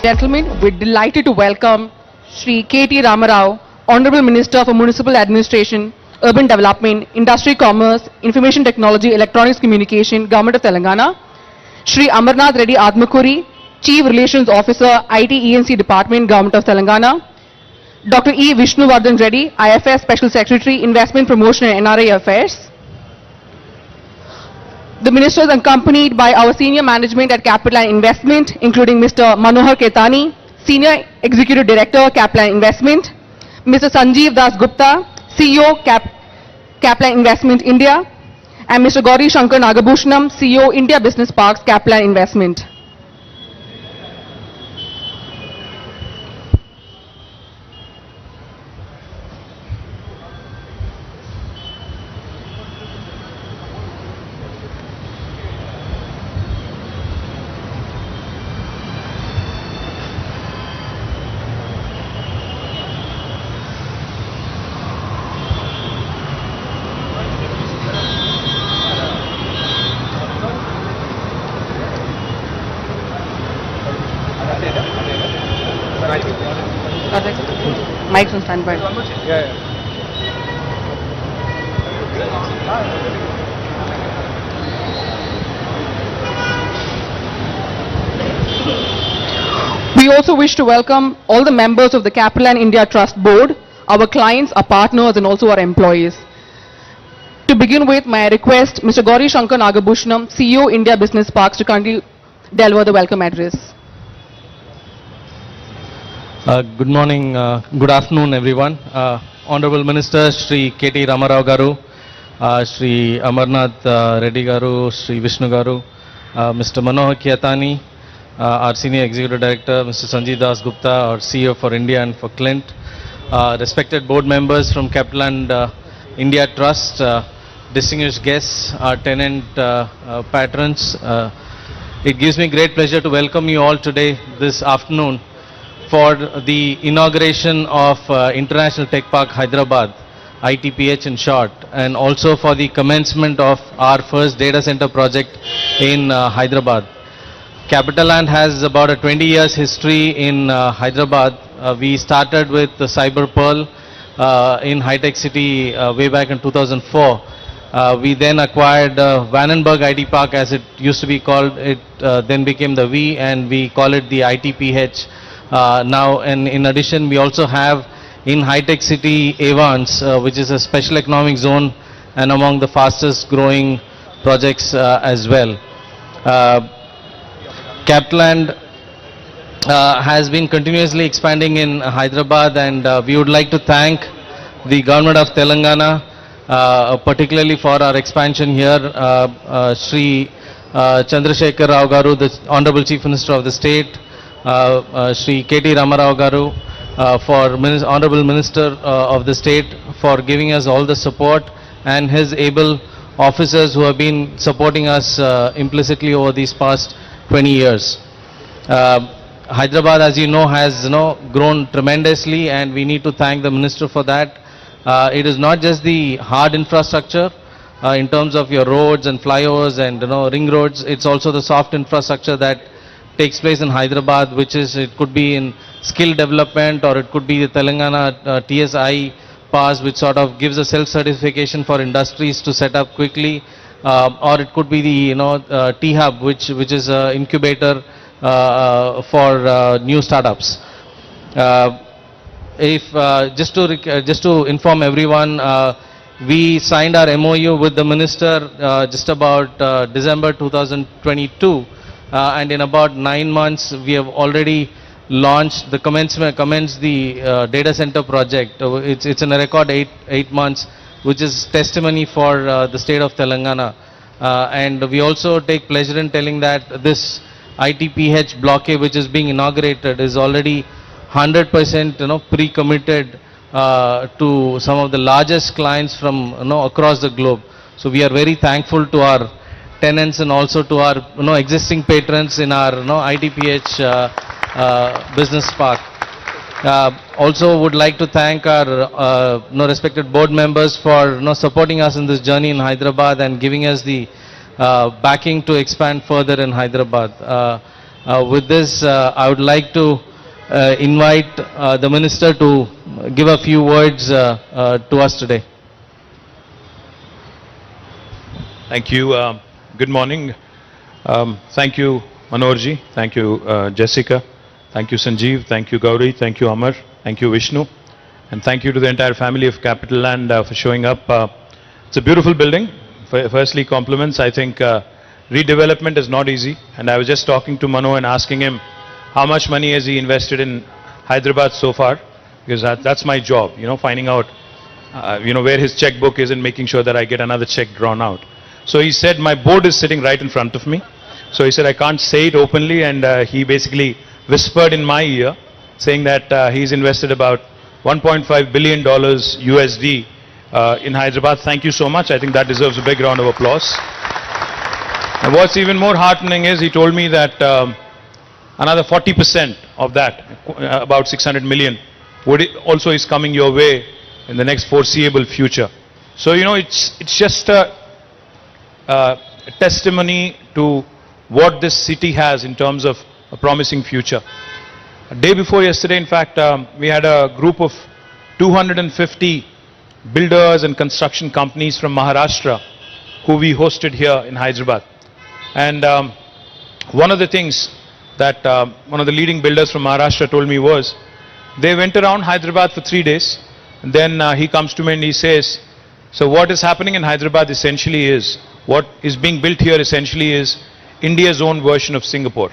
Gentlemen, we're delighted to welcome Shri KT Ramarao, Honorable Minister for Municipal Administration, Urban Development, Industry, Commerce, Information Technology, Electronics Communication, Government of Telangana, Shri Amarnath Reddy Admakuri, Chief Relations Officer, IT ENC Department, Government of Telangana, Dr. E. Vishnuvardhan Reddy, IFS Special Secretary, Investment Promotion and NRI Affairs. The minister is accompanied by our senior management at Capital and Investment, including Mr. Manohar Ketani, Senior Executive Director, Capital and Investment, Mr. Sanjeev Das Gupta, CEO, Capital and Investment India, and Mr. Gauri Shankar Nagabhushanam, CEO, India Business Parks, Capital and Investment. Mike's on standby. We also wish to welcome all the members of the Capital and India Trust Board, our clients, our partners, and also our employees. To begin with, may I request Mr. Gauri Shankar Nagabhushanam, CEO, India Business Parks, to kindly deliver the welcome address. Good morning, good afternoon everyone. Honorable Minister Shri KT Ramarao Garu, Shri Amarnath Reddy Garu, Shri Vishnu Garu, Mr. Manohar Ketani, our Senior Executive Director, Mr. Sanjeev Das Gupta, our CEO for India and for Clint, respected board members from Capital and India Trust, distinguished guests, our tenant patrons. It gives me great pleasure to welcome you all today, this afternoon, for the inauguration of International Tech Park Hyderabad, ITPH in short, and also for the commencement of our first data center project in Hyderabad. Capitaland has about a 20 years history in Hyderabad. We started with the Cyber Pearl in High Tech City way back in 2004. We then acquired Vandenberg IT Park, as it used to be called. It then became the V, and we call it the ITPH. Now, and in addition, we also have in High Tech City Evans, which is a special economic zone and among the fastest growing projects as well. Capitaland has been continuously expanding in Hyderabad, and we would like to thank the Government of Telangana, particularly for our expansion here. Shri Chandrasekhar Rao Garu, the Honorable Chief Minister of the State, Shri KT Ramarao Garu, Honorable Minister of the State, for giving us all the support, and his able officers who have been supporting us implicitly over these past 20 years. Hyderabad, as you know, has grown tremendously, and we need to thank the Minister for that. It is not just the hard infrastructure in terms of your roads and flyovers and ring roads. It's also the soft infrastructure that takes place in Hyderabad, which is, it could be in skill development, or it could be the Telangana TSI pass, which sort of gives a self-certification for industries to set up quickly, or it could be the T-Hub, which is an incubator for new startups. Just to inform everyone, we signed our MOU with the Minister just about December 2022. And in about 9 months, we have already launched the commenced the data center project. It's in a record 8 months, which is testimony for the state of Telangana. And we also take pleasure in telling that this ITPH Block A, which is being inaugurated, is already 100% pre-committed to some of the largest clients from across the globe. So we are very thankful to our tenants and also to our existing patrons in our ITPH business park. Also would like to thank our respected board members for supporting us in this journey in Hyderabad and giving us the backing to expand further in Hyderabad. With this, I would like to invite the Minister to give a few words to us today. Thank you. Good morning. Thank you, Manorji. Thank you, Jessica. Thank you, Sanjeev. Thank you, Gauri. Thank you, Amar. Thank you, Vishnu. And thank you to the entire family of Capital Land for showing up. It's a beautiful building. Firstly, compliments. I think redevelopment is not easy. And I was just talking to Mano and asking him how much money has he invested in Hyderabad so far, because that's my job, finding out, where his checkbook is and making sure that I get another check drawn out. So he said, my board is sitting right in front of me. So he said, I can't say it openly, and he basically whispered in my ear, saying that he's invested about $1.5 billion USD in Hyderabad. Thank you so much. I think that deserves a big round of applause. And what's even more heartening is he told me that another 40% of that, about 600 million, also is coming your way in the next foreseeable future. So, it's just a testimony to what this city has in terms of a promising future. A day before yesterday, in fact, we had a group of 250 builders and construction companies from Maharashtra who we hosted here in Hyderabad. And one of the things that one of the leading builders from Maharashtra told me was, they went around Hyderabad for 3 days, and then he comes to me and he says, so what is happening in Hyderabad essentially is, what is being built here essentially is India's own version of Singapore.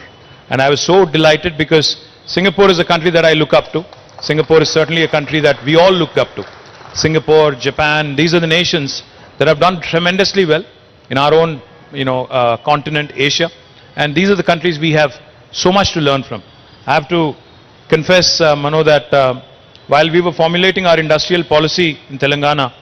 And I was so delighted because Singapore is a country that I look up to. Singapore is certainly a country that we all look up to. Singapore, Japan, these are the nations that have done tremendously well in our own, continent, Asia. And these are the countries we have so much to learn from. I have to confess, Mano, that while we were formulating our industrial policy in Telangana,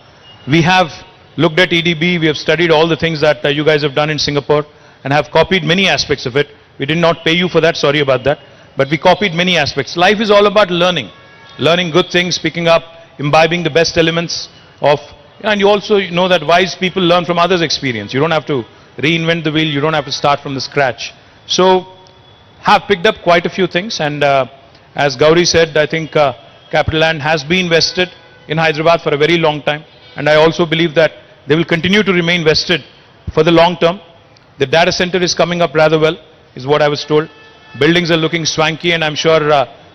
we have looked at EDB, we have studied all the things that you guys have done in Singapore and have copied many aspects of it. We did not pay you for that, sorry about that, but we copied many aspects. Life is all about learning good things, picking up, imbibing the best elements of, and you also know that wise people learn from others' experience. You don't have to reinvent the wheel, you don't have to start from the scratch. So, have picked up quite a few things, and as Gauri said, I think Capital Land has been vested in Hyderabad for a very long time, and I also believe that they will continue to remain vested for the long term. The data center is coming up rather well, is what I was told. Buildings are looking swanky, and I'm sure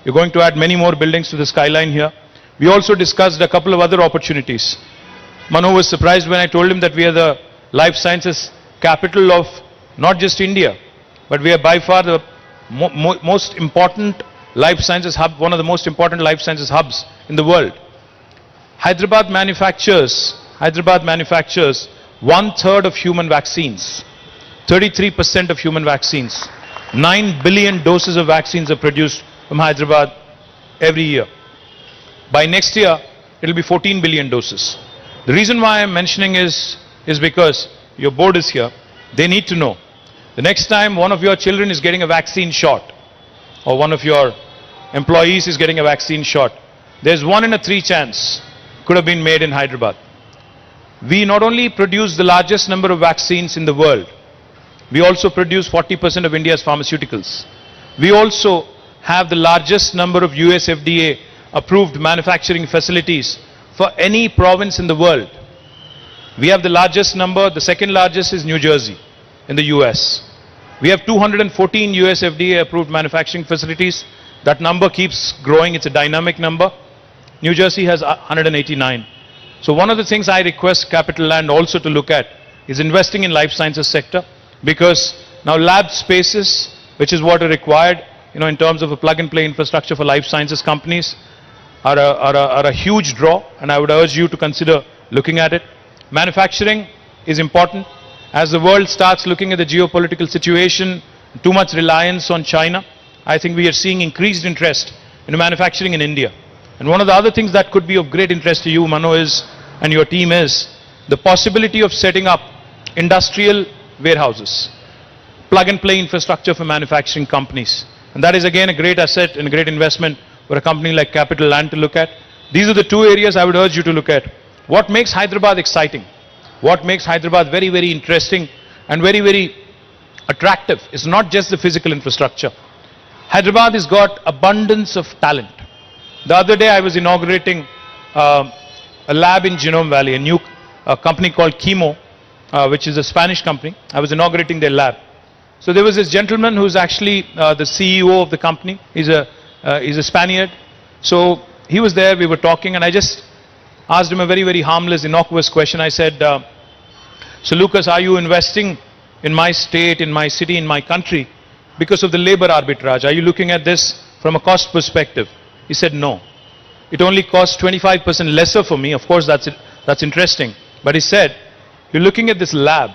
you're going to add many more buildings to the skyline here. We also discussed a couple of other opportunities. Mano was surprised when I told him that we are the life sciences capital of not just India, but we are by far the most important life sciences hub, one of the most important life sciences hubs in the world. Hyderabad manufactures 1/3 of human vaccines, 33% of human vaccines. 9 billion doses of vaccines are produced from Hyderabad every year. By next year, it will be 14 billion doses. The reason why I'm mentioning is because your board is here. They need to know. The next time one of your children is getting a vaccine shot, or one of your employees is getting a vaccine shot, there's 1 in 3 chance could have been made in Hyderabad. We not only produce the largest number of vaccines in the world, we also produce 40% of India's pharmaceuticals. We also have the largest number of US FDA approved manufacturing facilities for any province in the world. We have the largest number, the second largest is New Jersey in the US. We have 214 US FDA approved manufacturing facilities. That number keeps growing, it's a dynamic number. New Jersey has 189. So one of the things I request Capital Land also to look at is investing in life sciences sector, because now lab spaces, which is what are required, in terms of a plug-and-play infrastructure for life sciences companies, are a huge draw, and I would urge you to consider looking at it. Manufacturing is important. As the world starts looking at the geopolitical situation, too much reliance on China, I think we are seeing increased interest in manufacturing in India. And one of the other things that could be of great interest to you, Mano, and your team is the possibility of setting up industrial warehouses, plug-and-play infrastructure for manufacturing companies. And that is again a great asset and a great investment for a company like Capital Land to look at. These are the 2 areas I would urge you to look at. What makes Hyderabad exciting? What makes Hyderabad very, very interesting and very, very attractive is not just the physical infrastructure. Hyderabad has got abundance of talent. The other day I was inaugurating a lab in Genome Valley, a new company called Chemo, which is a Spanish company. I was inaugurating their lab. So there was this gentleman who's actually the CEO of the company. He's a Spaniard. So he was there, we were talking, and I just asked him a very, very harmless, innocuous question. I said, so Lucas, are you investing in my state, in my city, in my country because of the labor arbitrage? Are you looking at this from a cost perspective? He said, no. It only costs 25% lesser for me. Of course, that's interesting. But he said, you're looking at this lab.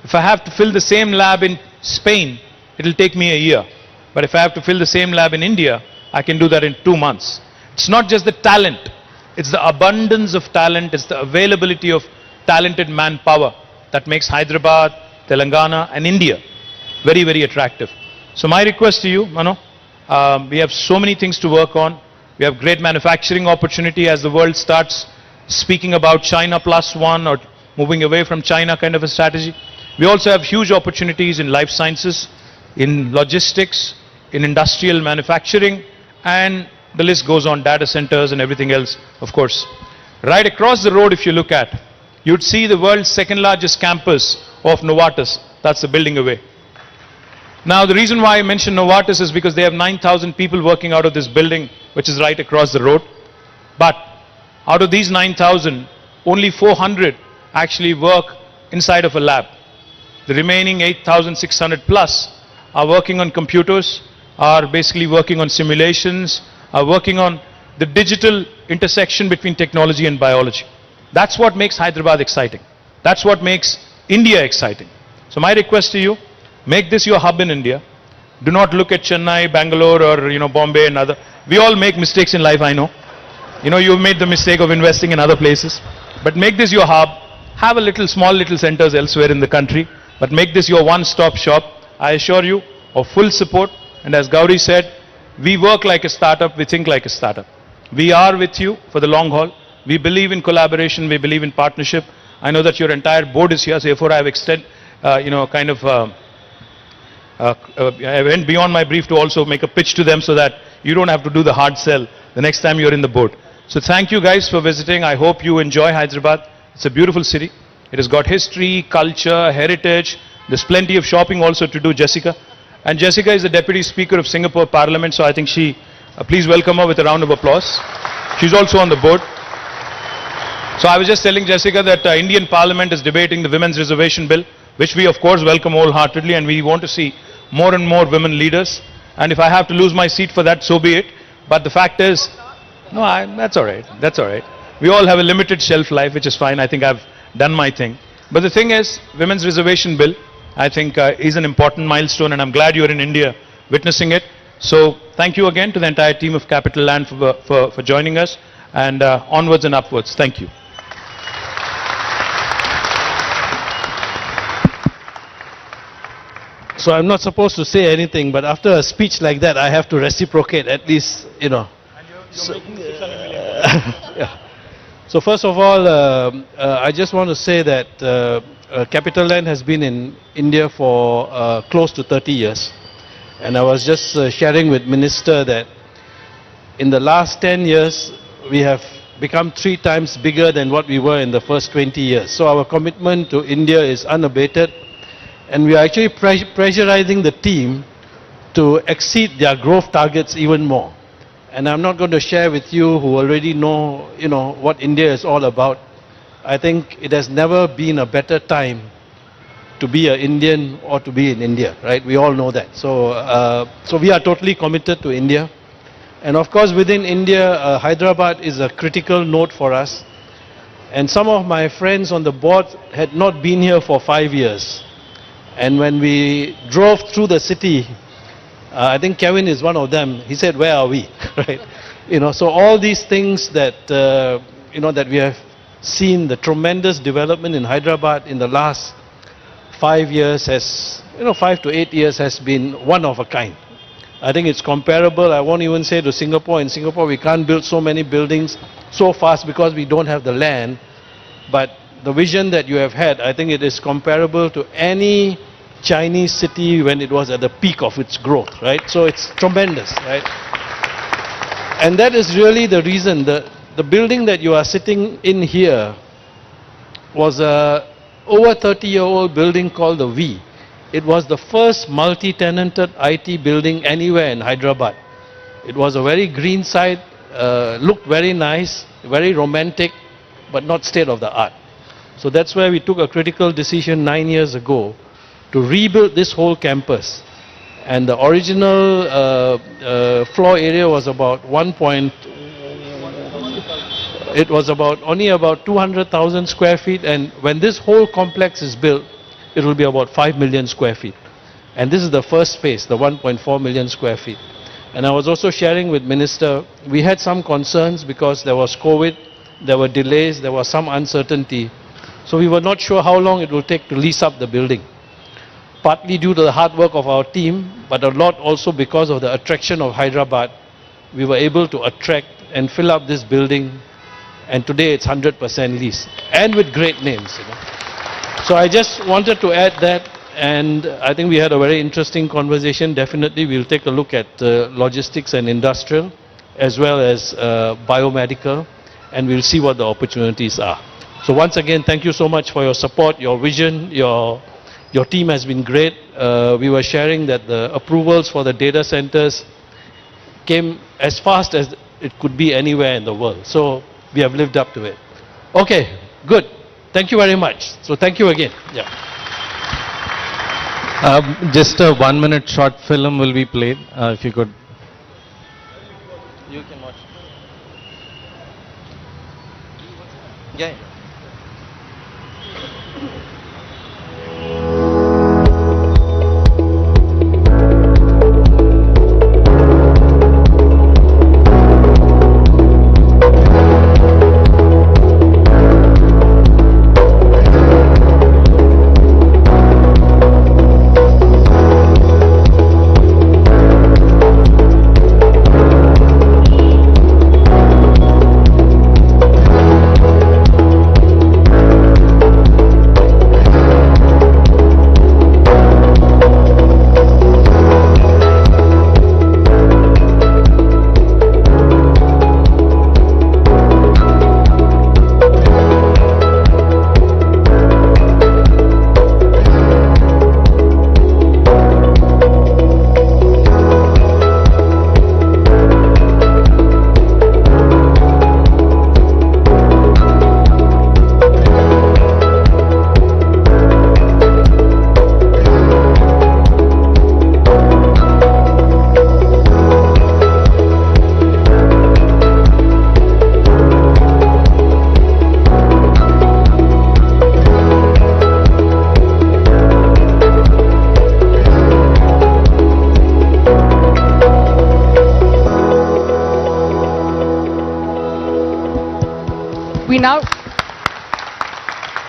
If I have to fill the same lab in Spain, it'll take me a year. But if I have to fill the same lab in India, I can do that in 2 months. It's not just the talent. It's the abundance of talent. It's the availability of talented manpower that makes Hyderabad, Telangana and India very, very attractive. So my request to you, Mano, we have so many things to work on. We have great manufacturing opportunity as the world starts speaking about China +1 or moving away from China kind of a strategy. We also have huge opportunities in life sciences, in logistics, in industrial manufacturing, and the list goes on, data centers and everything else, of course. Right across the road, if you look at, you'd see the world's second largest campus of Novartis. That's the building away. Now, the reason why I mention Novartis is because they have 9,000 people working out of this building, which is right across the road. But out of these 9,000, only 400 actually work inside of a lab. The remaining 8,600 plus are working on computers, are basically working on simulations, are working on the digital intersection between technology and biology. That's what makes Hyderabad exciting. That's what makes India exciting. So my request to you, make this your hub in India. Do not look at Chennai, Bangalore or Bombay and other. We all make mistakes in life, I know. You've made the mistake of investing in other places. But make this your hub. Have a small little centers elsewhere in the country. But make this your one-stop shop. I assure you of full support. And as Gauri said, we work like a startup, we think like a startup. We are with you for the long haul. We believe in collaboration, we believe in partnership. I know that your entire board is here, so therefore I have I went beyond my brief to also make a pitch to them so that you don't have to do the hard sell the next time you're in the board. So thank you guys for visiting. I hope you enjoy Hyderabad. It's a beautiful city. It has got history, culture, heritage. There's plenty of shopping also to do, Jessica. And Jessica is the Deputy Speaker of Singapore Parliament, so I think please welcome her with a round of applause. She's also on the board. So I was just telling Jessica that Indian Parliament is debating the Women's Reservation Bill, which we of course welcome wholeheartedly, and we want to see more and more women leaders. And if I have to lose my seat for that, so be it. But the fact is, that's all right. That's all right. We all have a limited shelf life, which is fine. I think I've done my thing. But the thing is, Women's Reservation Bill, I think is an important milestone, and I'm glad you're in India witnessing it. So thank you again to the entire team of Capital Land for joining us, and onwards and upwards. Thank you. So I'm not supposed to say anything, but after a speech like that, I have to reciprocate at least, So, yeah. So first of all, I just want to say that Capital Land has been in India for close to 30 years. And I was just sharing with Minister that in the last 10 years, we have become 3 times bigger than what we were in the first 20 years. So our commitment to India is unabated. And we are actually pressurizing the team to exceed their growth targets even more. And I'm not going to share with you who already know, what India is all about. I think it has never been a better time to be an Indian or to be in India, right? We all know that. So we are totally committed to India. And of course, within India, Hyderabad is a critical node for us. And some of my friends on the board had not been here for 5 years. And when we drove through the city, I think Kevin is one of them. He said, "Where are we?" Right? So all these things that that we have seen, the tremendous development in Hyderabad in the last 5 years 5 to 8 years has been one of a kind. I think it's comparable. I won't even say to Singapore. In Singapore, we can't build so many buildings so fast because we don't have the land. But the vision that you have had, I think it is comparable to any Chinese city when it was at the peak of its growth, right? So it's tremendous, right? And that is really the reason. The building that you are sitting in here was a over 30-year-old building called the V. It was the first multi-tenanted IT building anywhere in Hyderabad. It was a very green site, looked very nice, very romantic, but not state of the art. So that's why we took a critical decision 9 years ago to rebuild this whole campus. And the original floor area was about it was only about 200,000 square feet, and when this whole complex is built, it will be about 5 million square feet. And this is the first phase, the 1.4 million square feet. And I was also sharing with Minister, we had some concerns because there was COVID, there were delays, there was some uncertainty. So we were not sure how long it will take to lease up the building. Partly due to the hard work of our team, but a lot also because of the attraction of Hyderabad, we were able to attract and fill up this building, and today it's 100% leased, and with great names. So I just wanted to add that, and I think we had a very interesting conversation. Definitely we'll take a look at logistics and industrial, as well as biomedical, and we'll see what the opportunities are. So once again, thank you so much for your support, your vision, your team has been great. We were sharing that the approvals for the data centers came as fast as it could be anywhere in the world. So we have lived up to it. Okay, good. Thank you very much. So thank you again. Yeah. Just a 1 minute short film will be played, if you could. You can watch. Yeah.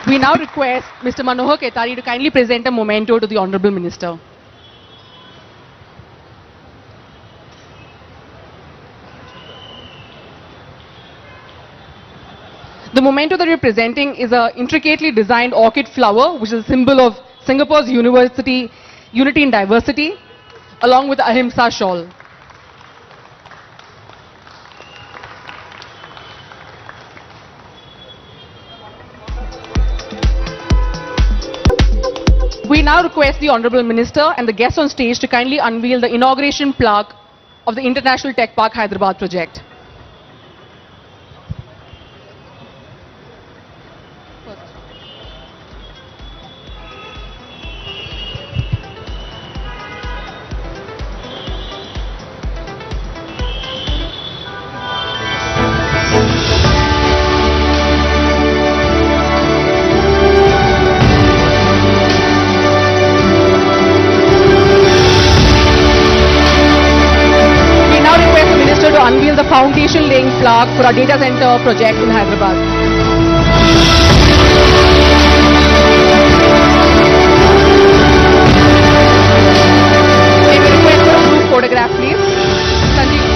We now request Mr. Manohar Ketari to kindly present a memento to the Honorable Minister. The memento that we are presenting is an intricately designed orchid flower, which is a symbol of Singapore's unity in diversity, along with the Ahimsa shawl. We now request the Honorable Minister and the guests on stage to kindly unveil the inauguration plaque of the International Tech Park Hyderabad project. To unveil the foundation laying plaque for our data center project in Hyderabad. May we request for a group photograph, please? Sanjeev.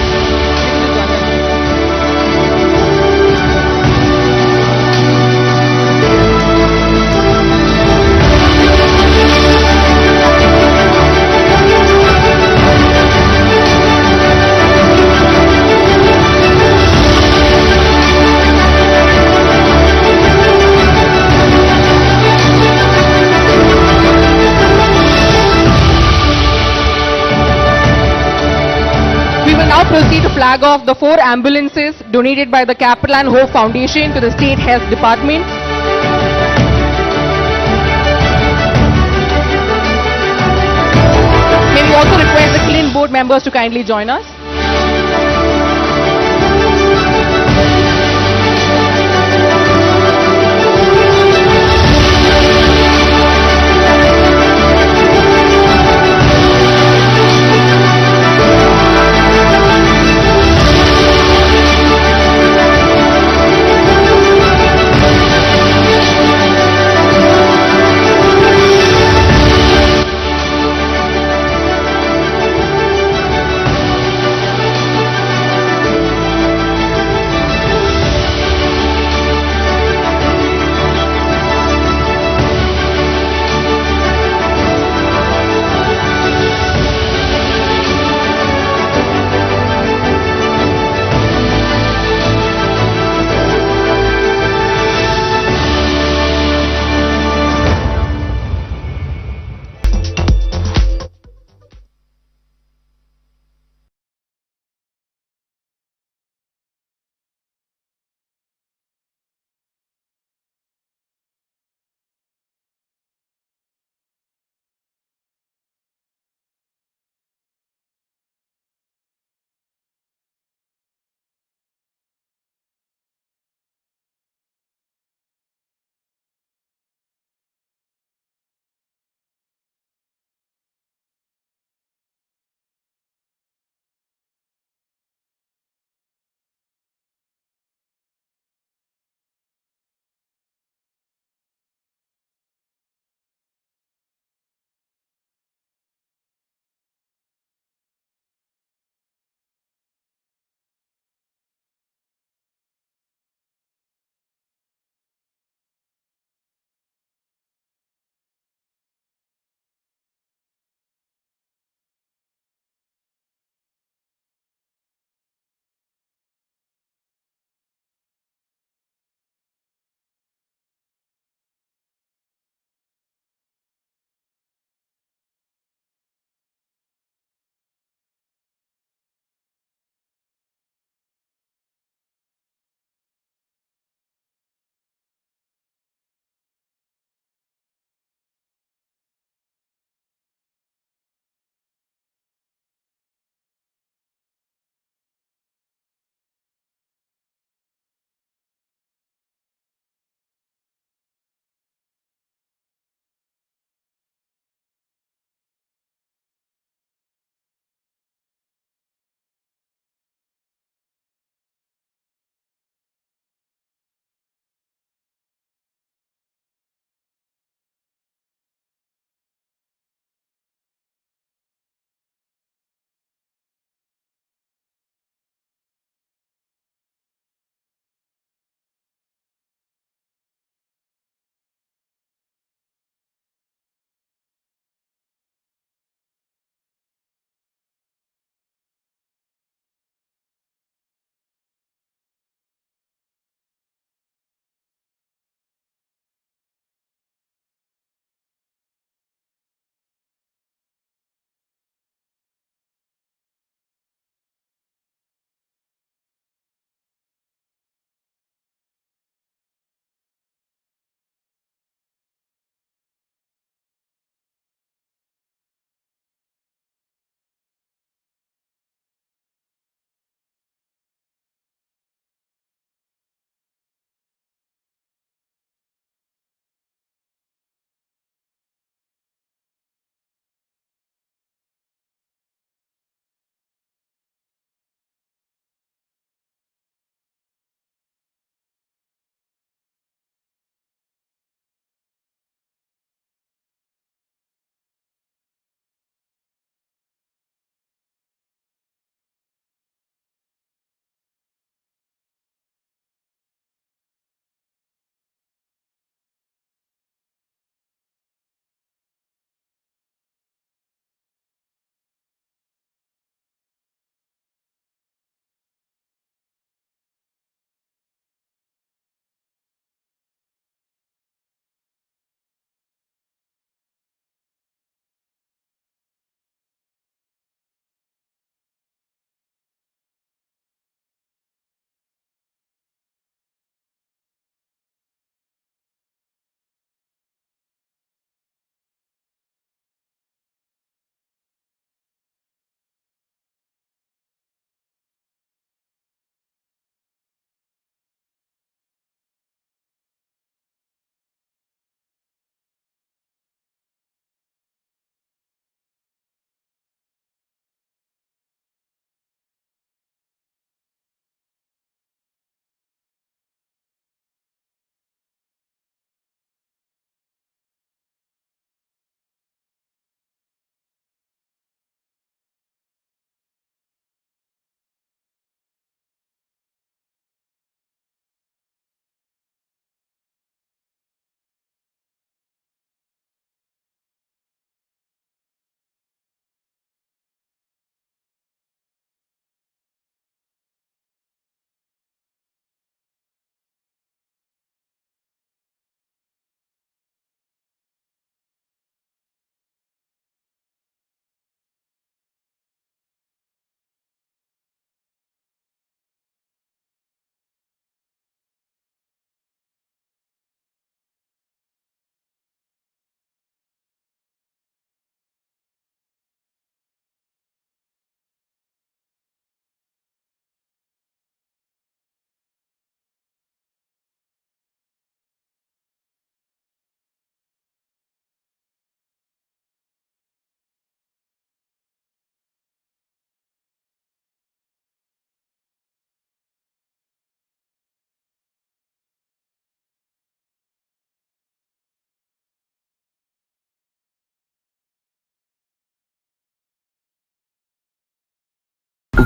flag off the 4 ambulances donated by the Capital and Hope Foundation to the State Health Department. May we also request the clean board members to kindly join us.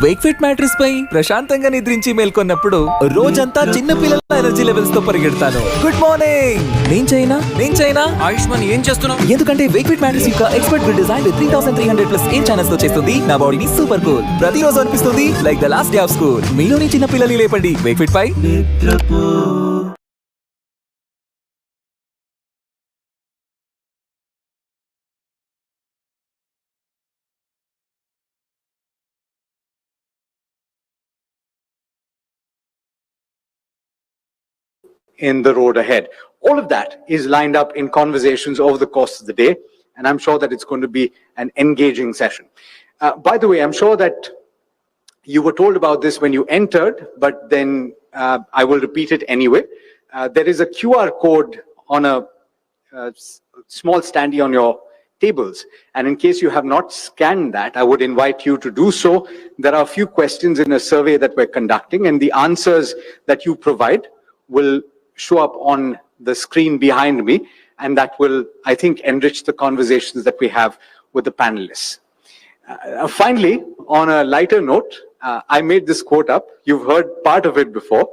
Wake Fit mattress పై ప్రశాంతంగా నిద్రించి మేల్కొన్నప్పుడు రోజంతా చిన్న పిల్లల energy levels తో పరిగెడతాను. Good morning. నేను చైనా ఆయుష్మాన్ ఏం చేస్తున్నావు? ఎందుకంటే వేక్ ఫిట్ మ్యాట్రెస్ యొక్క expert build design 3300+ air channels తో చేస్తుంది నా బాడీని సూపర్ కూల్. ప్రతిరోజు అనిపిస్తుంది like the last day of school. మీలోని చిన్న పిల్లల్ని లేపండి వేక్ ఫిట్ పై. In the road ahead. All of that is lined up in conversations over the course of the day, and I'm sure that it's going to be an engaging session. By the way, I'm sure that you were told about this when you entered, but then I will repeat it anyway. There is a QR code on a small standee on your tables, and in case you have not scanned that, I would invite you to do so. There are a few questions in a survey that we're conducting, and the answers that you provide will show up on the screen behind me, and that will, I think, enrich the conversations that we have with the panelists. Finally, on a lighter note, I made this quote up. You've heard part of it before,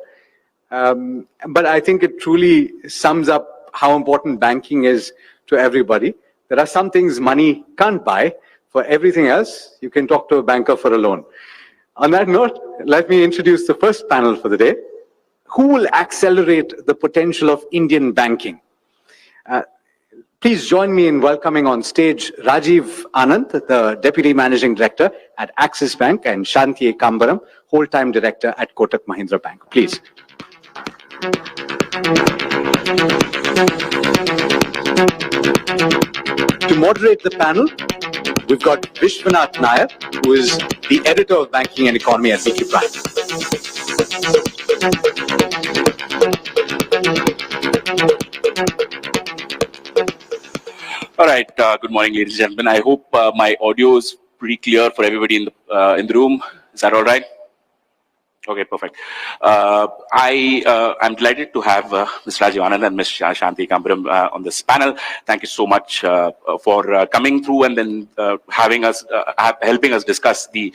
but I think it truly sums up how important banking is to everybody. There are some things money can't buy. For everything else, you can talk to a banker for a loan. On that note, let me introduce the first panel for the day. Who will accelerate the potential of Indian banking? Please join me in welcoming on stage Rajiv Anand, the Deputy Managing Director at Axis Bank, and Shanti Kambaram, Whole-Time Director at Kotak Mahindra Bank. Please. To moderate the panel, we've got Vishwanath Nair, who is the Editor of Banking and Economy at BK Prime. All right. Good morning, ladies and gentlemen. I hope my audio is pretty clear for everybody in the room. Is that all right? Okay, perfect. I'm delighted to have Ms. Rajiv Anand and Ms. Shanti Kambaram on this panel. Thank you so much for coming through and then helping us discuss the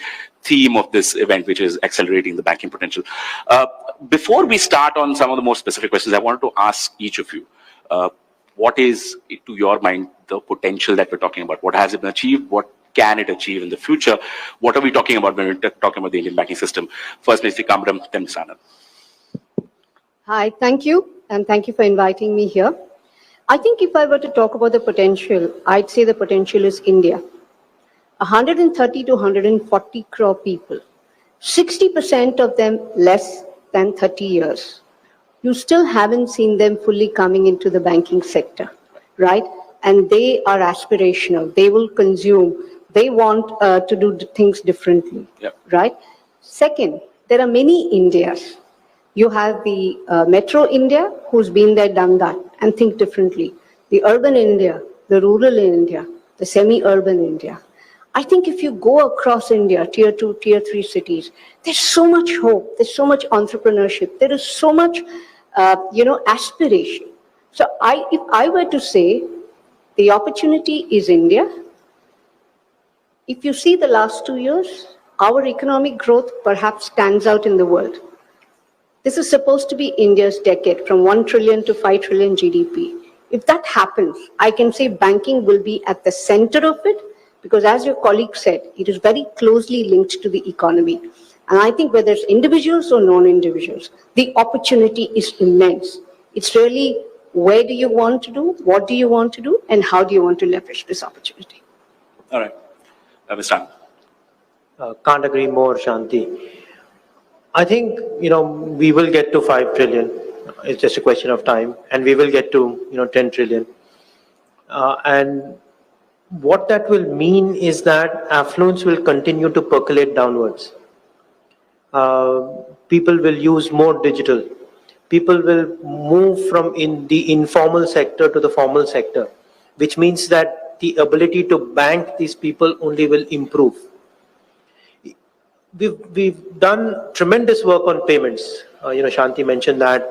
theme of this event, which is accelerating the banking potential. Before we start on some of the more specific questions, I wanted to ask each of you, what is, to your mind, the potential that we're talking about? What has it been achieved? What can it achieve in the future? What are we talking about when we're talking about the Indian banking system? First, Mr. Kambaram, then Ms. Anand. Hi, thank you, and thank you for inviting me here. I think if I were to talk about the potential, I'd say the potential is India. 130 to 140 crore people, 60% of them less than 30 years. You still haven't seen them fully coming into the banking sector, right? And they are aspirational. They will consume. They want to do things differently, right? Second, there are many Indias. You have the metro India, who's been there, done that, and think differently. The urban India, the rural India, the semi-urban India. I think if you go across India, tier 2, tier 3 cities, there's so much hope. There's so much entrepreneurship. There is so much, aspiration. So if I were to say, the opportunity is India. If you see the last 2 years, our economic growth perhaps stands out in the world. This is supposed to be India's decade, from 1 trillion to 5 trillion GDP. If that happens, I can say banking will be at the center of it, because as your colleague said, it is very closely linked to the economy. And I think whether it's individuals or non-individuals, the opportunity is immense. It's really, where do you want to do, what do you want to do, and how do you want to leverage this opportunity? All right. Mr. Anand. Can't agree more, Shanti. I think, we will get to 5 trillion. It's just a question of time. And we will get to, 10 trillion. And what that will mean is that affluence will continue to percolate downwards. People will use more digital. People will move from the informal sector to the formal sector, which means that the ability to bank these people only will improve. We've done tremendous work on payments. Shanti mentioned that.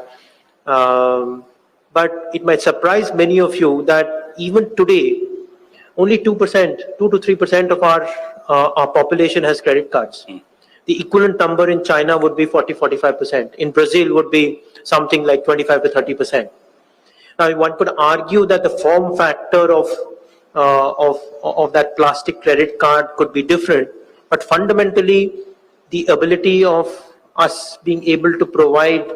But it might surprise many of you that even today, only 2%, 2 to 3% of our population has credit cards. The equivalent number in China would be 40-45%. In Brazil would be something like 25 to 30%. Now, one could argue that the form factor of that plastic credit card could be different, but fundamentally, the ability of us being able to provide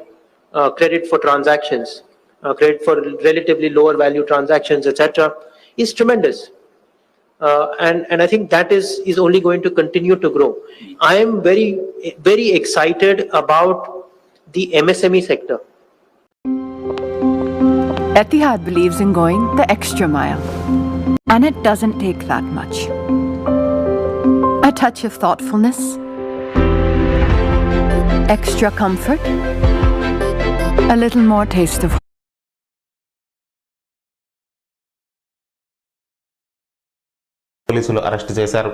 credit for transactions, credit for relatively lower value transactions, etc., is tremendous. And I think that is only going to continue to grow. I am very, very excited about the MSME sector. Etihad believes in going the extra mile. And it doesn't take that much. A touch of thoughtfulness, extra comfort, a little more taste of పోలీసులు arrest చేశారు.